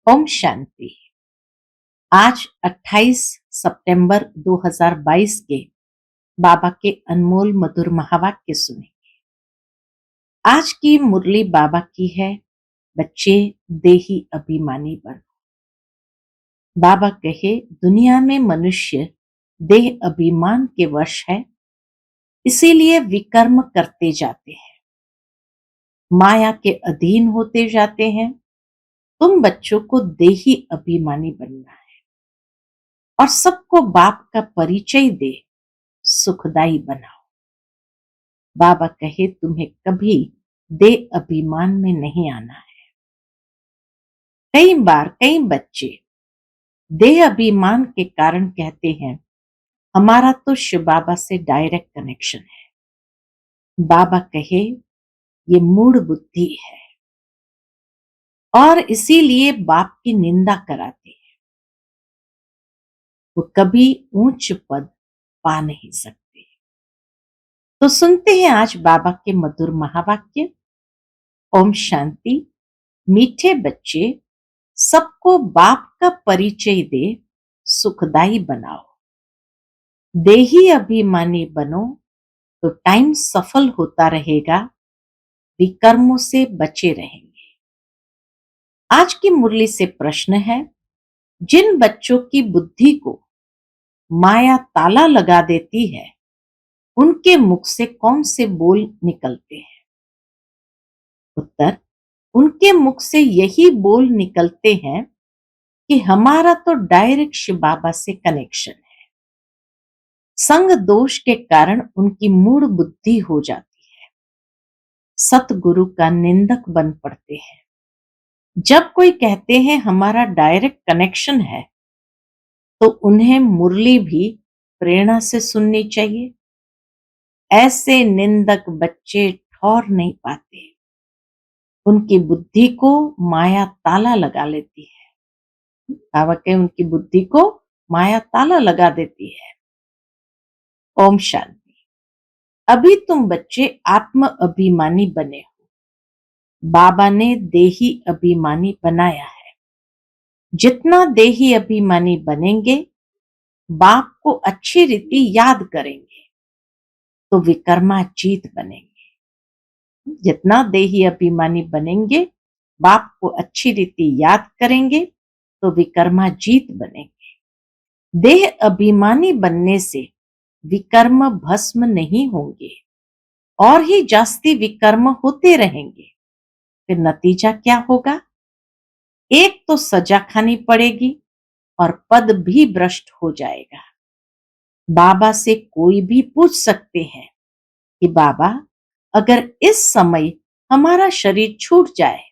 ओम शांति। आज 28 सितंबर 2022 के बाबा के अनमोल मधुर महावाक्य सुने। आज की मुरली बाबा की है, बच्चे देही अभिमानी बनो। बाबा कहे, दुनिया में मनुष्य देह अभिमान के वश है, इसीलिए विकर्म करते जाते हैं, माया के अधीन होते जाते हैं। तुम बच्चों को देही अभिमानी बनना है और सबको बाप का परिचय दे सुखदाई बनाओ। बाबा कहे, तुम्हें कभी देह अभिमान में नहीं आना है। कई बार कई बच्चे देह अभिमान के कारण कहते हैं, हमारा तो शिव बाबा से डायरेक्ट कनेक्शन है। बाबा कहे, ये मूढ़ बुद्धि है और इसीलिए बाप की निंदा कराते हैं। वो कभी ऊंच पद पा नहीं सकते। तो सुनते हैं आज बाबा के मधुर महावाक्य। ओम शांति। मीठे बच्चे, सबको बाप का परिचय दे सुखदाई बनाओ। देही अभिमानी बनो तो टाइम सफल होता रहेगा, विकर्मों से बचे रहेंगे। आज की मुरली से प्रश्न है, जिन बच्चों की बुद्धि को माया ताला लगा देती है, उनके मुख से कौन से बोल निकलते हैं? उत्तर, उनके मुख से यही बोल निकलते हैं कि हमारा तो डायरेक्ट शिव बाबा से कनेक्शन है। संग दोष के कारण उनकी मूढ़ बुद्धि हो जाती है, सतगुरु का निंदक बन पड़ते हैं। जब कोई कहते हैं हमारा डायरेक्ट कनेक्शन है, तो उन्हें मुरली भी प्रेरणा से सुननी चाहिए। ऐसे निंदक बच्चे ठौर नहीं पाते, उनकी बुद्धि को माया ताला लगा लेती है। भावक उनकी बुद्धि को माया ताला लगा देती है। ओम शांति। अभी तुम बच्चे आत्म अभिमानी बने हो, बाबा ने देही अभिमानी बनाया है। जितना देही अभिमानी बनेंगे, बाप को अच्छी रीति याद करेंगे, तो विकर्मा जीत बनेंगे। जितना देही अभिमानी बनेंगे, बाप को अच्छी रीति याद करेंगे, तो विकर्मा जीत बनेंगे। देह अभिमानी बनने से विकर्म भस्म नहीं होंगे और ही जास्ती विकर्म होते रहेंगे। फिर नतीजा क्या होगा? एक तो सजा खानी पड़ेगी और पद भी भ्रष्ट हो जाएगा। बाबा से कोई भी पूछ सकते हैं कि बाबा, अगर इस समय हमारा शरीर छूट जाए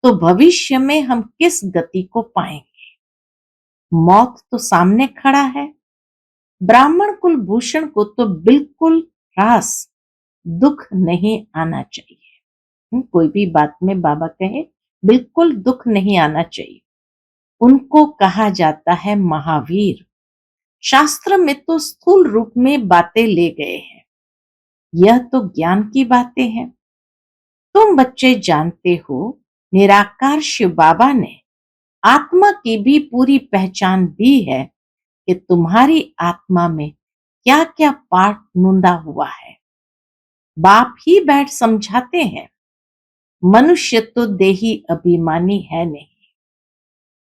तो भविष्य में हम किस गति को पाएंगे? मौत तो सामने खड़ा है। ब्राह्मण कुलभूषण को तो बिल्कुल ह्रास दुख नहीं आना चाहिए। कोई भी बात में बाबा कहे बिल्कुल दुख नहीं आना चाहिए। उनको कहा जाता है महावीर। शास्त्र में तो स्थूल रूप में बातें ले गए हैं, यह तो ज्ञान की बातें हैं। तुम बच्चे जानते हो, निराकार शिव बाबा ने आत्मा की भी पूरी पहचान दी है कि तुम्हारी आत्मा में क्या क्या पाठ नूंदा हुआ है। बाप ही बैठ समझाते हैं। मनुष्य तो देही अभिमानी है नहीं,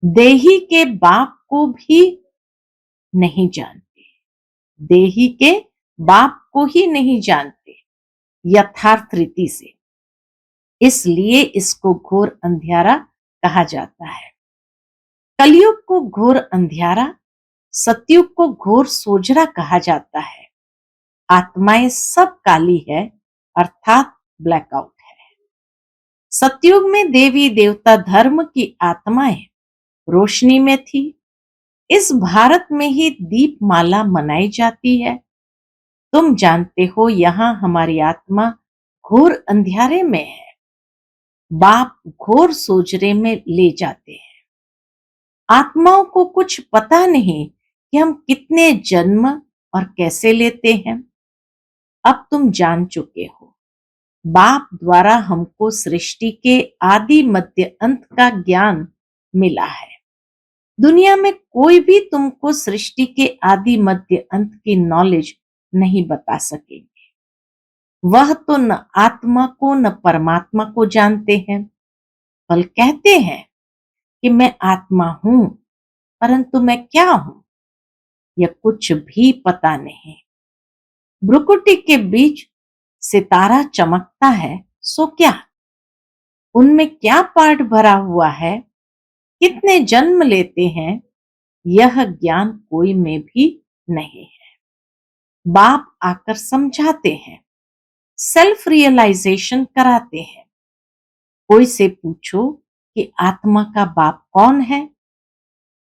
देही के बाप को भी नहीं जानते, देही के बाप को ही नहीं जानते यथार्थ रीति से। इसलिए इसको घोर अंधियारा कहा जाता है। कलयुग को घोर अंधियारा, सतयुग को घोर सोजरा कहा जाता है। आत्माएं सब काली है, अर्थात ब्लैकआउट है। सतयुग में देवी देवता धर्म की आत्माएं रोशनी में थी। इस भारत में ही दीपमाला मनाई जाती है। तुम जानते हो, यहाँ हमारी आत्मा घोर अंधियारे में है, बाप घोर सोजरे में ले जाते हैं। आत्माओं को कुछ पता नहीं कि हम कितने जन्म और कैसे लेते हैं। अब तुम जान चुके हो, बाप द्वारा हमको सृष्टि के आदि मध्य अंत का ज्ञान मिला है। दुनिया में कोई भी तुमको सृष्टि के आदि मध्य अंत की नॉलेज नहीं बता सकेंगे। वह तो न आत्मा को न परमात्मा को जानते हैं। बल कहते हैं कि मैं आत्मा हूं, परंतु मैं क्या हूं यह कुछ भी पता नहीं। भ्रुकुटी के बीच सितारा चमकता है, सो क्या? उनमें क्या पार्ट भरा हुआ है, कितने जन्म लेते हैं, यह ज्ञान कोई में भी नहीं है। बाप आकर समझाते हैं, सेल्फ रियलाइजेशन कराते हैं। कोई से पूछो कि आत्मा का बाप कौन है,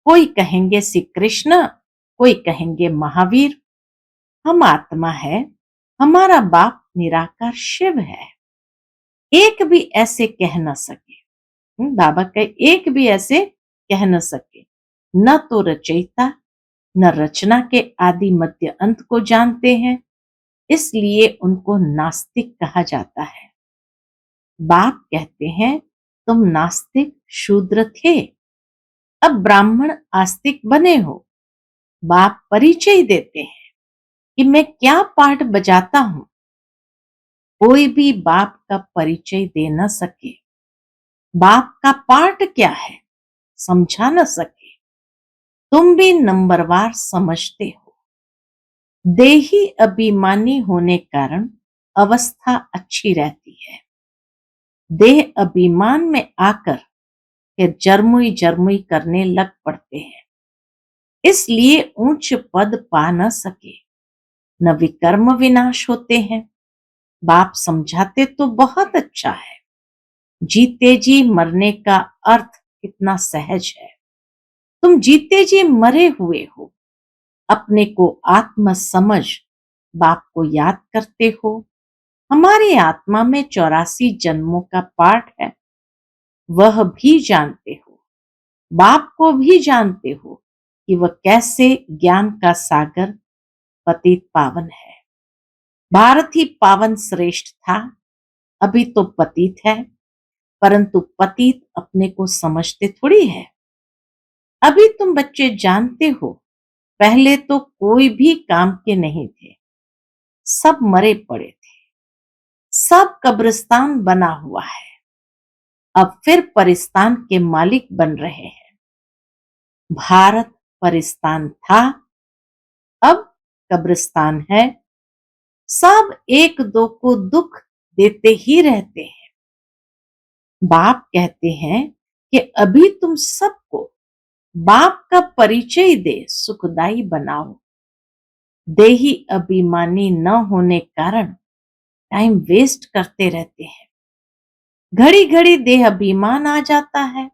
कोई कहेंगे श्री कृष्ण, कोई कहेंगे महावीर। हम आत्मा है, हमारा बाप निराकार शिव है। एक भी ऐसे कह न सके, बाबा कहे एक भी ऐसे कह न सके। न तो रचयिता न रचना के आदि मध्य अंत को जानते हैं, इसलिए उनको नास्तिक कहा जाता है। बाप कहते हैं तुम नास्तिक शूद्र थे, अब ब्राह्मण आस्तिक बने हो। बाप परिचय देते हैं कि मैं क्या पार्ट बजाता हूं। कोई भी बाप का परिचय दे न सके, बाप का पार्ट क्या है समझा न सके। तुम भी नंबरवार समझते हो। देही अभिमानी होने कारण अवस्था अच्छी रहती है। देह अभिमान में आकर फिर जरमुई जरमुई करने लग पड़ते हैं, इसलिए ऊंच पद पा न सके, न विकर्म विनाश होते हैं। बाप समझाते तो बहुत अच्छा है। जीते जी मरने का अर्थ कितना सहज है। तुम जीते जी मरे हुए हो, अपने को आत्म समझ बाप को याद करते हो। हमारी आत्मा में 84 जन्मों का पाठ है, वह भी जानते हो। बाप को भी जानते हो कि वह कैसे ज्ञान का सागर पतित पावन है। भारत ही पावन श्रेष्ठ था, अभी तो पतित है, परंतु पतित अपने को समझते थोड़ी है। अभी तुम बच्चे जानते हो, पहले तो कोई भी काम के नहीं थे, सब मरे पड़े थे, सब कब्रिस्तान बना हुआ है। अब फिर परिस्तान के मालिक बन रहे हैं। भारत परिस्तान था, अब कब्रिस्तान है। सब एक दो को दुख देते ही रहते हैं। बाप कहते हैं कि अभी तुम सबको बाप का परिचय दे सुखदाई बनाओ। देही अभिमानी न होने कारण टाइम वेस्ट करते रहते हैं। घड़ी घड़ी देह अभिमान आ जाता है।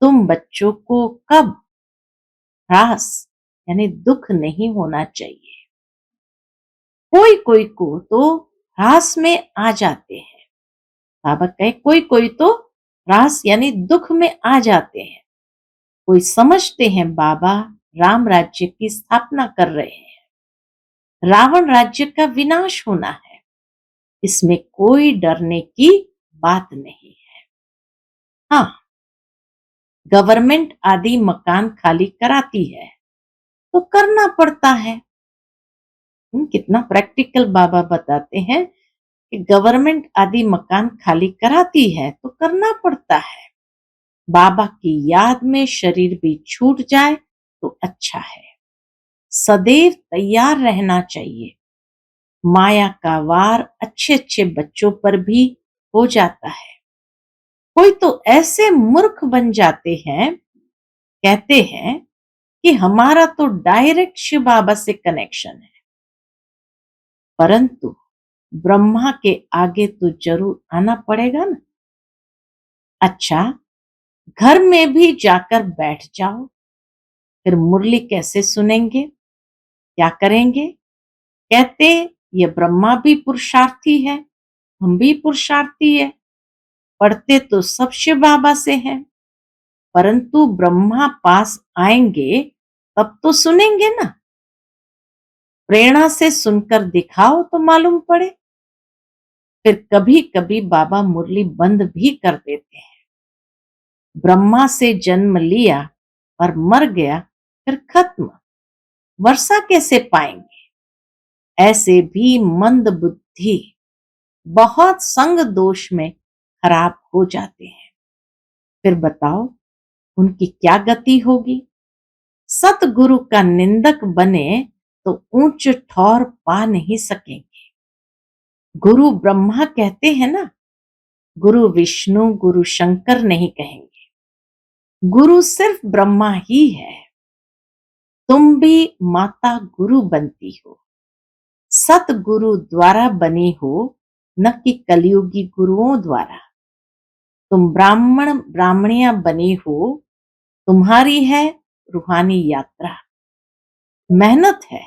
तुम बच्चों को कब ह्रास यानी दुख नहीं होना चाहिए। कोई कोई को तो ह्रास में आ जाते हैं। बाबा कहे कोई कोई तो ह्रास यानी दुख में आ जाते हैं। कोई समझते हैं बाबा राम राज्य की स्थापना कर रहे हैं, रावण राज्य का विनाश होना है, इसमें कोई डरने की बात नहीं है। हाँ, गवर्नमेंट आदि मकान खाली कराती है तो करना पड़ता है। कितना प्रैक्टिकल बाबा बताते हैं कि गवर्नमेंट आदि मकान खाली कराती है तो करना पड़ता है। बाबा की याद में शरीर भी छूट जाए तो अच्छा है। सदैव तैयार रहना चाहिए। माया का वार अच्छे अच्छे बच्चों पर भी हो जाता है। कोई तो ऐसे मूर्ख बन जाते हैं, कहते हैं कि हमारा तो डायरेक्ट शिव बाबा से कनेक्शन है, परंतु ब्रह्मा के आगे तो जरूर आना पड़ेगा ना। अच्छा, घर में भी जाकर बैठ जाओ, फिर मुरली कैसे सुनेंगे, क्या करेंगे? कहते ये ब्रह्मा भी पुरुषार्थी है, हम भी पुरुषार्थी है। पढ़ते तो सब शिव बाबा से हैं, परंतु ब्रह्मा पास आएंगे तब तो सुनेंगे ना। प्रेरणा से सुनकर दिखाओ तो मालूम पड़े। फिर कभी कभी बाबा मुरली बंद भी कर देते हैं। ब्रह्मा से जन्म लिया और मर गया, फिर खत्म, वर्षा कैसे पाएंगे? ऐसे भी मंद बुद्धि बहुत संग दोष में खराब हो जाते हैं। फिर बताओ उनकी क्या गति होगी? सतगुरु का निंदक बने तो ऊंच ठौर पा नहीं सकेंगे। गुरु ब्रह्मा कहते हैं ना, गुरु विष्णु गुरु शंकर नहीं कहेंगे। गुरु सिर्फ ब्रह्मा ही है। तुम भी माता गुरु बनती हो, सतगुरु द्वारा बनी हो, न कि कलयुगी गुरुओं द्वारा। तुम ब्राह्मण ब्राह्मणियां बनी हो, तुम्हारी है रूहानी यात्रा, मेहनत है।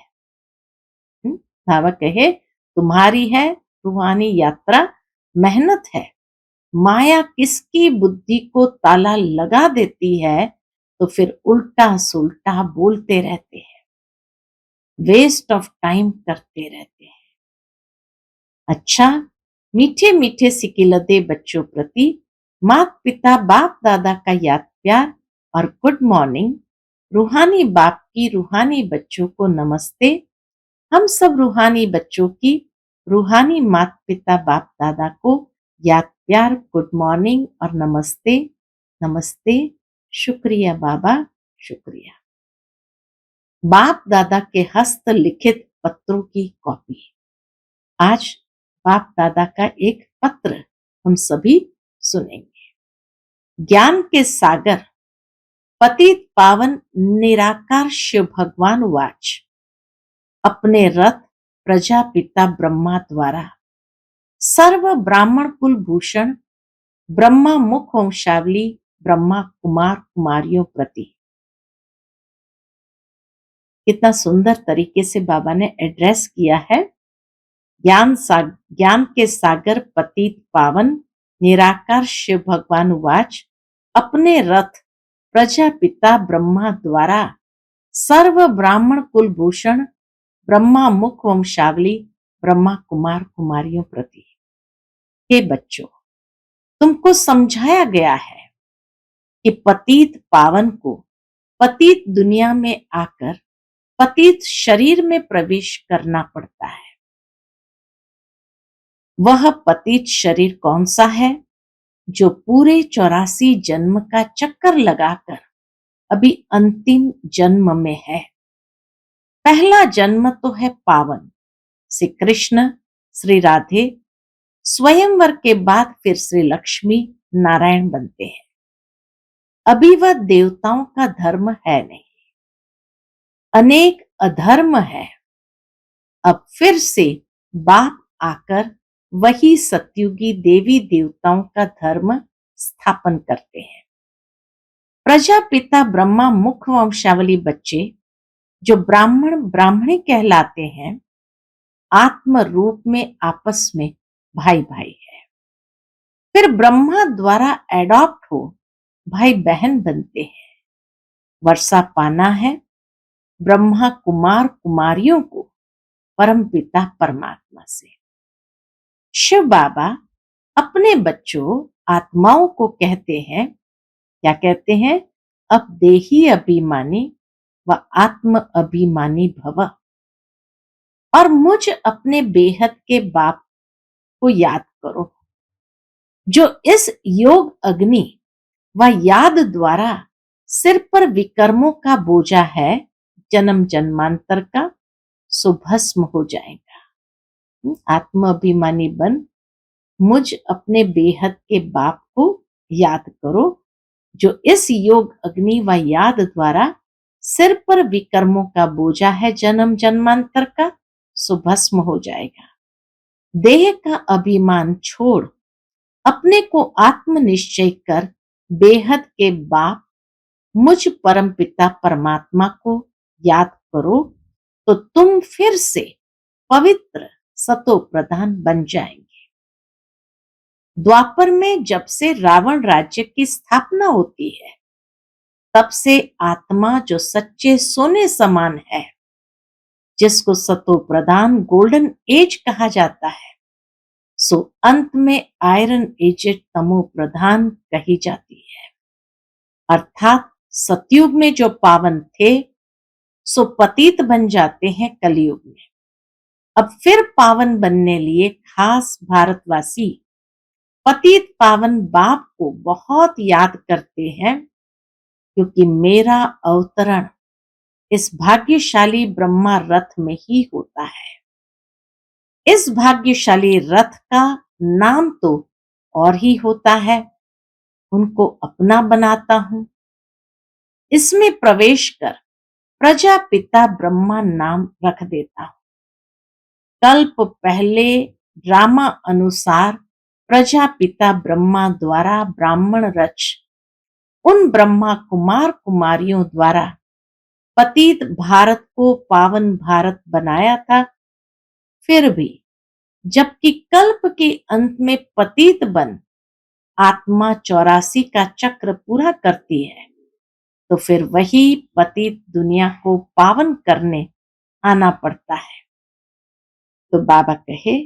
बाबा कहे तुम्हारी है रूहानी यात्रा, मेहनत है। माया किसकी बुद्धि को ताला लगा देती है तो फिर उल्टा सुल्टा बोलते रहते हैं, वेस्ट ऑफ टाइम करते रहते हैं। अच्छा, मीठे मीठे सिकिलते बच्चों प्रति माता पिता बाप दादा का याद प्यार और गुड मॉर्निंग। रूहानी बाप की रूहानी बच्चों को नमस्ते। हम सब रूहानी बच्चों की रूहानी माता पिता बाप दादा को याद प्यार, गुड मॉर्निंग और नमस्ते। नमस्ते, शुक्रिया बाबा, शुक्रिया। बाप दादा के हस्त लिखित पत्रों की कॉपी। आज बाप दादा का एक पत्र हम सभी सुनेंगे। ज्ञान के सागर पतित पावन निराकार शिव भगवान वाच, अपने रथ प्रजापिता ब्रह्मा द्वारा सर्व ब्राह्मण कुल भूषण ब्रह्मा मुख वंशावली ब्रह्मा कुमार कुमारियों प्रति। कितना सुंदर तरीके से बाबा ने एड्रेस किया है। ज्ञान के सागर पतित पावन निराकार शिव भगवान वाच, अपने रथ प्रजापिता ब्रह्मा द्वारा सर्व ब्राह्मण कुल भूषण ब्रह्मा मुख वंशावली ब्रह्मा कुमार कुमारियों प्रति। हे बच्चों, तुमको समझाया गया है कि पतित पावन को पतित दुनिया में आकर पतित शरीर में प्रवेश करना पड़ता है। वह पतित शरीर कौन सा है? जो पूरे 84 जन्म का चक्कर लगाकर अभी अंतिम जन्म में है। पहला जन्म तो है पावन, श्री कृष्ण श्री राधे, स्वयंवर के बाद फिर श्री लक्ष्मी नारायण बनते हैं। अभी वह देवताओं का धर्म है नहीं, अनेक अधर्म है। अब फिर से बाप आकर वही सतयुगी देवी देवताओं का धर्म स्थापन करते हैं। प्रजापिता ब्रह्मा मुख वंशावली बच्चे जो ब्राह्मण ब्राह्मणी कहलाते हैं, आत्म रूप में आपस में भाई भाई है। फिर ब्रह्मा द्वारा एडॉप्ट हो भाई बहन बनते हैं। वर्षा पाना है ब्रह्मा कुमार कुमारियों को परम पिता परमात्मा से। शिव बाबा अपने बच्चों आत्माओं को कहते हैं, क्या कहते हैं? अब देही अभिमानी व आत्म अभिमानी भव। और मुझ अपने बेहद के बाप को याद करो, जो इस योग अग्नि व याद द्वारा सिर पर विकर्मों का बोझा है, जन्म जन्मांतर का, सो भस्म हो जाएगा। आत्म अभिमानी बन मुझ अपने बेहद के बाप को याद करो, जो इस योग अग्नि व याद द्वारा सिर पर विकर्मों का बोझा है, जन्म जन्मांतर का, सो भस्म हो जाएगा। देह का अभिमान छोड़ अपने को आत्म निश्चय कर बेहद के बाप मुझ परम पिता परमात्मा को याद करो, तो तुम फिर से पवित्र सतो प्रधान बन जाएंगे। द्वापर में जब से रावण राज्य की स्थापना होती है, तब से आत्मा जो सच्चे सोने समान है, जिसको सतो प्रधान गोल्डन एज कहा जाता है, सो अंत में आयरन एजेड तमो प्रधान कही जाती है। अर्थात सतयुग में जो पावन थे सो पतित बन जाते हैं कलयुग में। अब फिर पावन बनने लिए खास भारतवासी पतित पावन बाप को बहुत याद करते हैं, क्योंकि मेरा अवतरण इस भाग्यशाली ब्रह्मा रथ में ही होता है। इस भाग्यशाली रथ का नाम तो और ही होता है, उनको अपना बनाता हूं। इसमें प्रवेश कर प्रजापिता ब्रह्मा नाम रख देता हूं। कल्प पहले ड्रामा अनुसार प्रजापिता ब्रह्मा द्वारा ब्राह्मण रच उन ब्रह्मा कुमार कुमारियों द्वारा पतित भारत को पावन भारत बनाया था। फिर भी जबकि कल्प के अंत में पतित बन आत्मा 84 का चक्र पूरा करती है, तो फिर वही पतित दुनिया को पावन करने आना पड़ता है। तो बाबा कहे,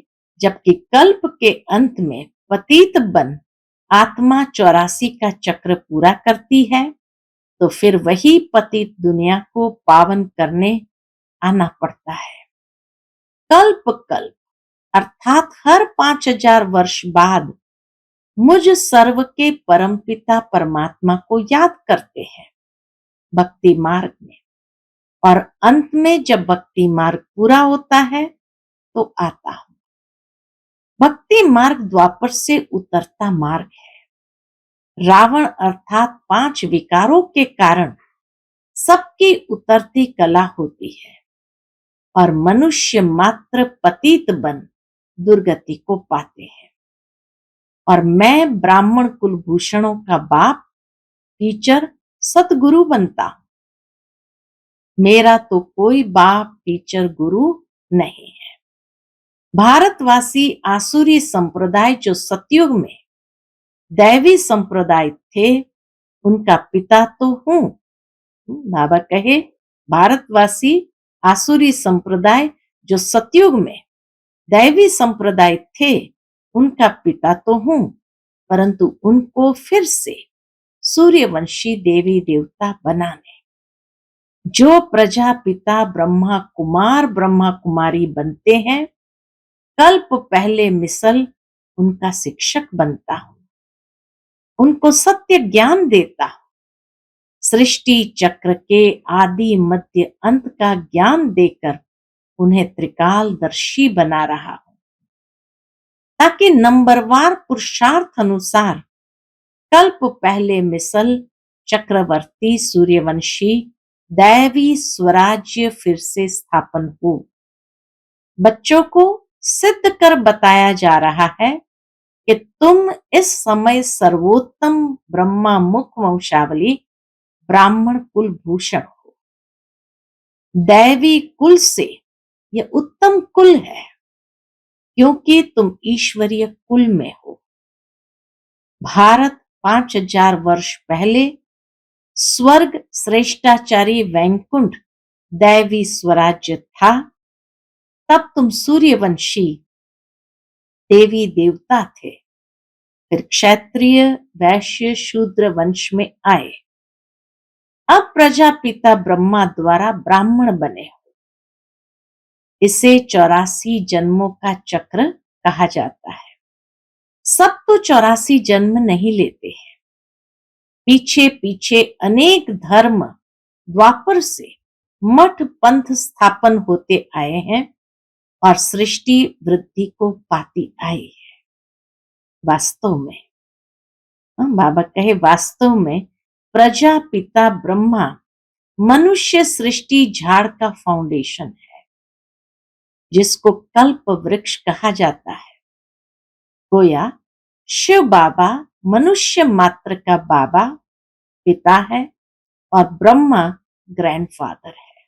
जबकि कल्प के अंत में पतित बन आत्मा 84 का चक्र पूरा करती है, तो फिर वही पतित दुनिया को पावन करने आना पड़ता है। कल्प कल्प अर्थात हर 5000 वर्ष बाद मुझ सर्व के परमपिता परमात्मा को याद करते हैं भक्ति मार्ग में, और अंत में जब भक्ति मार्ग पूरा होता है तो आता हूं। भक्ति मार्ग द्वापर से उतरता मार्ग है। रावण अर्थात 5 विकारों के कारण सबकी उतरती कला होती है, और मनुष्य मात्र पतित बन दुर्गति को पाते हैं। और मैं ब्राह्मण कुलभूषणों का बाप, टीचर, सतगुरु बनता हूं। मेरा तो कोई बाप, टीचर, गुरु नहीं है। भारतवासी आसुरी संप्रदाय जो सतयुग में दैवी संप्रदाय थे, उनका पिता तो हूं। बाबा कहे, भारतवासी आसुरी संप्रदाय जो सतयुग में दैवी संप्रदाय थे, उनका पिता तो हूं, परंतु उनको फिर से सूर्यवंशी देवी देवता बनाने, जो प्रजापिता ब्रह्मा कुमार ब्रह्मा कुमारी बनते हैं, कल्प पहले मिसल उनका शिक्षक बनता हूं। उनको सत्य ज्ञान देता हूं। सृष्टि चक्र के आदि मध्य अंत का ज्ञान देकर उन्हें त्रिकालदर्शी बना रहा हूं, ताकि नंबरवार पुरुषार्थ अनुसार कल्प पहले मिसल चक्रवर्ती सूर्यवंशी दैवी स्वराज्य फिर से स्थापन हो। बच्चों को सिद्ध कर बताया जा रहा है कि तुम इस समय सर्वोत्तम ब्रह्मा मुख वंशावली ब्राह्मण कुल भूषण हो। दैवी कुल से यह उत्तम कुल है, क्योंकि तुम ईश्वरीय कुल में हो। भारत 5000 वर्ष पहले स्वर्ग श्रेष्ठाचारी वैकुंठ दैवी स्वराज्य था। तब तुम सूर्यवंशी देवी देवता थे, फिर क्षत्रिय वैश्य शूद्र वंश में आए। अब प्रजापिता ब्रह्मा द्वारा ब्राह्मण बने हो। इसे 84 जन्मों का चक्र कहा जाता है। सब तो 84 जन्म नहीं लेते हैं। पीछे पीछे अनेक धर्म द्वापर से मठ पंथ स्थापन होते आए हैं और सृष्टि वृद्धि को पाती आई है। वास्तव में बाबा कहे, वास्तव में प्रजापिता ब्रह्मा मनुष्य सृष्टि झाड़ का फाउंडेशन है, जिसको कल्प वृक्ष कहा जाता है। गोया शिव बाबा मनुष्य मात्र का बाबा पिता है और ब्रह्मा ग्रैंडफादर है।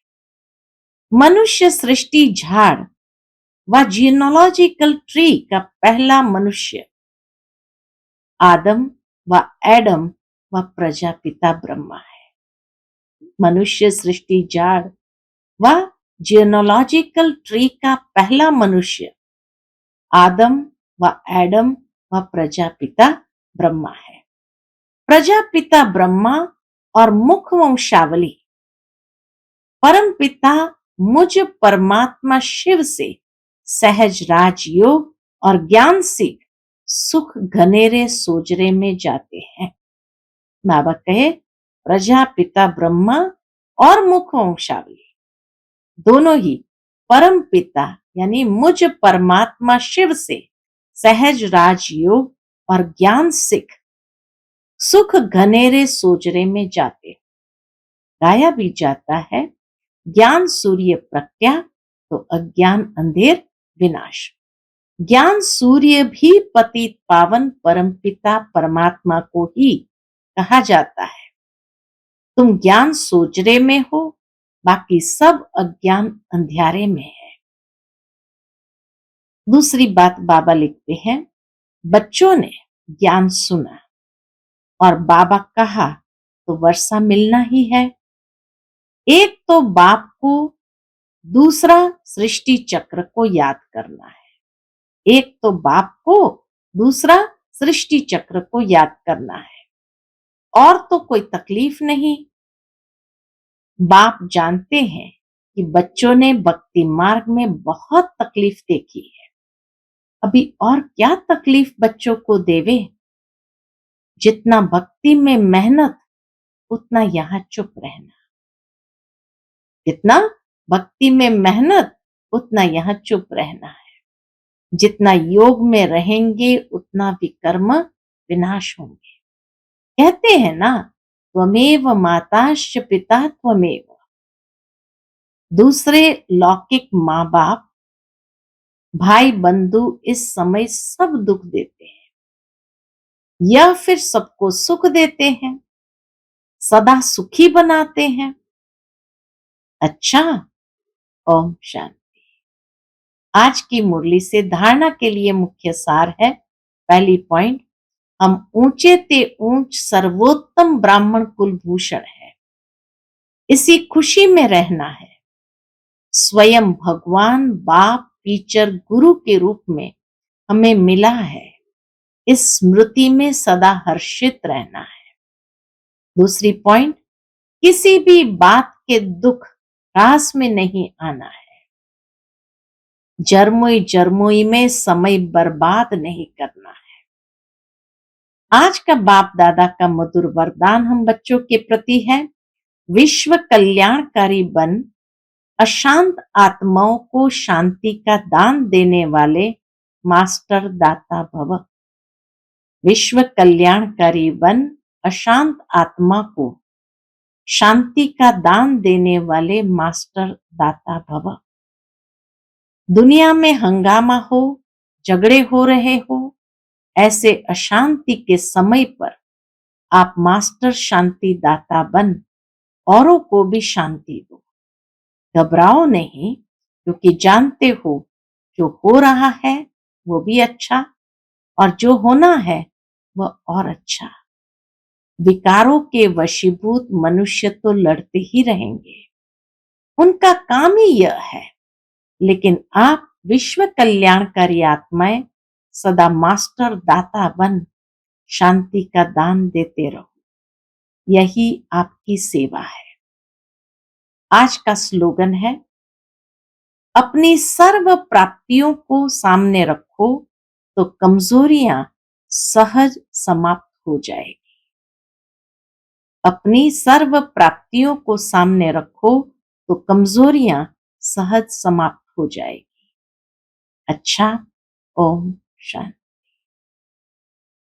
मनुष्य सृष्टि झाड़ व जीनोलॉजिकल ट्री का पहला मनुष्य आदम व एडम व प्रजापिता ब्रह्मा है। मनुष्य सृष्टि झाड़ व जीनोलॉजिकल ट्री का पहला मनुष्य आदम व एडम व प्रजापिता ब्रह्मा है। प्रजापिता ब्रह्मा और मुख वंशावली। परम पिता मुझ परमात्मा शिव से सहज राजयोग और ज्ञान सीख सुख घनेरे सोजरे में जाते हैं। बाबा कहे प्रजापिता ब्रह्मा और मुख वंशावली दोनों ही परम पिता यानी मुझ परमात्मा शिव से सहज राजयोग और ज्ञान सिख सुख घनेरे सोजरे में जाते। गाया भी जाता है ज्ञान सूर्य प्रज्ञा तो अज्ञान अंधेर विनाश। ज्ञान सूर्य भी पतित पावन परमपिता परमात्मा को ही कहा जाता है। तुम ज्ञान सोजरे में हो, बाकी सब अज्ञान अंधियारे में है। दूसरी बात बाबा लिखते हैं, बच्चों ने ज्ञान सुना और बाबा कहा तो वर्षा मिलना ही है। एक तो बाप को, दूसरा सृष्टि चक्र को याद करना है। एक तो बाप को, दूसरा सृष्टि चक्र को याद करना है, और तो कोई तकलीफ नहीं। बाप जानते हैं कि बच्चों ने भक्ति मार्ग में बहुत तकलीफ देखी है, अभी और क्या तकलीफ बच्चों को देवे। जितना भक्ति में मेहनत उतना यहाँ चुप रहना, जितना भक्ति में मेहनत उतना यहाँ चुप रहना है। जितना योग में रहेंगे उतना विकर्म विनाश होंगे। कहते हैं ना, त्वमेव माताश्च पिता त्वमेव। दूसरे लौकिक माँ बाप भाई बंधु इस समय सब दुख देते हैं या फिर सबको सुख देते हैं, सदा सुखी बनाते हैं। अच्छा, ओम शांति। आज की मुरली से धारणा के लिए मुख्य सार है, पहली पॉइंट, हम ऊंचे ते ऊंच सर्वोत्तम ब्राह्मण कुलभूषण है, इसी खुशी में रहना है। स्वयं भगवान बाप टीचर गुरु के रूप में हमें मिला है, इस स्मृति में सदा हर्षित रहना है। दूसरी पॉइंट, किसी भी बात के दुख रास में नहीं आना है। जरमोई जरमोई में समय बर्बाद नहीं करना है। आज का बाप दादा का मधुर वरदान हम बच्चों के प्रति है, विश्व कल्याणकारी बन, अशांत आत्माओं को शांति का दान देने वाले मास्टर दाता भव। विश्व कल्याणकारी बन, अशांत आत्मा को शांति का दान देने वाले मास्टर दाता भव। दुनिया में हंगामा हो, झगड़े हो रहे हो, ऐसे अशांति के समय पर आप मास्टर शांति दाता बन औरों को भी शांति दो। घबराओ नहीं, क्योंकि जानते हो जो हो रहा है वो भी अच्छा और जो होना है वह और अच्छा। विकारों के वशीभूत मनुष्य तो लड़ते ही रहेंगे, उनका काम ही यह है, लेकिन आप विश्व कल्याणकारी आत्माएं सदा मास्टर दाता बन शांति का दान देते रहो, यही आपकी सेवा है। आज का स्लोगन है, अपनी सर्व प्राप्तियों को सामने रखो तो कमजोरियां सहज समाप्त हो जाएगी। अपनी सर्व प्राप्तियों को सामने रखो तो कमजोरियां सहज समाप्त हो जाएगी। अच्छा, ओम शांति।